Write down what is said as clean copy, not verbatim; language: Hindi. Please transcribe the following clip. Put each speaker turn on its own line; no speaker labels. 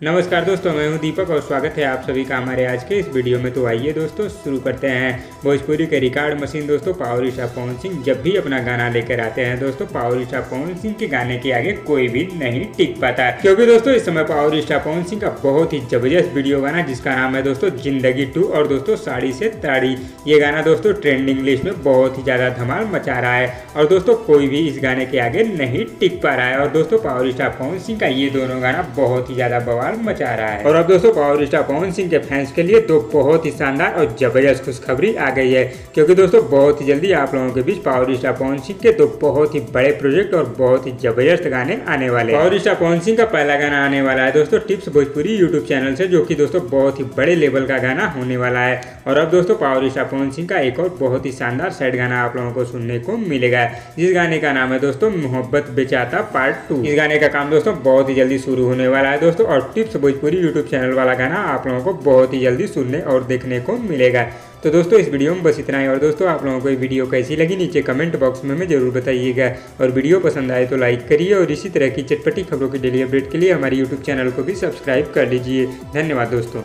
नमस्कार दोस्तों, मैं हूं दीपक और स्वागत है आप सभी का हमारे आज के इस वीडियो में। तो आइए दोस्तों शुरू करते हैं। भोजपुरी के रिकॉर्ड मशीन दोस्तों पावर स्टार पवन सिंह जब भी अपना गाना लेकर आते हैं दोस्तों, पावर स्टार पवन सिंह के गाने के आगे कोई भी नहीं टिक पाता, क्योंकि दोस्तों इस समय पावर स्टार पवन सिंह का बहुत ही जबरदस्त वीडियो गाना जिसका नाम है दोस्तों जिंदगी 2 और दोस्तों साड़ी से ताड़ी। ये गाना दोस्तों ट्रेंडिंग लिस्ट में बहुत ही ज्यादा धमाल मचा रहा है और दोस्तों कोई भी इस गाने के आगे नहीं टिक पा रहा है। और दोस्तों पावर स्टार पवन सिंह का ये दोनों गाना बहुत ही ज्यादा बवाल मचा रहा है। और अब दोस्तों पावर स्टार पवन सिंह के फैंस के लिए दो बहुत ही शानदार और जबरदस्त खुशखबरी आ गई है, क्योंकि दोस्तों बहुत ही जल्दी आप लोगों के बीच पावर स्टार पवन सिंह के दो बहुत ही बड़े प्रोजेक्ट और बहुत ही जबरदस्त गाने आने वाले हैं। पावर स्टार पवन सिंह का पहला गाना आने वाला है दोस्तों टिप्स भोजपुरी यूट्यूब चैनल से, जो कि दोस्तों बहुत ही बड़े लेवल का गाना होने वाला है। और अब दोस्तों पावर स्टार पवन सिंह का एक और बहुत ही शानदार साइड गाना आप लोगों को सुनने को मिलेगा, जिस गाने का नाम है दोस्तों मोहब्बत बेचाता पार्ट 2। इस गाने का काम दोस्तों बहुत ही जल्दी शुरू होने वाला है दोस्तों, और टिप्स भोजपुरी यूट्यूब चैनल वाला गाना आप लोगों को बहुत ही जल्दी सुनने और देखने को मिलेगा। तो दोस्तों इस वीडियो में बस इतना ही, और दोस्तों आप लोगों को ये वीडियो कैसी लगी नीचे कमेंट बॉक्स में हमें जरूर बताइएगा, और वीडियो पसंद आए तो लाइक करिए, और इसी तरह की चटपटी खबरों की डेली अपडेट के लिए हमारे यूट्यूब चैनल को भी सब्सक्राइब कर लीजिए। धन्यवाद दोस्तों।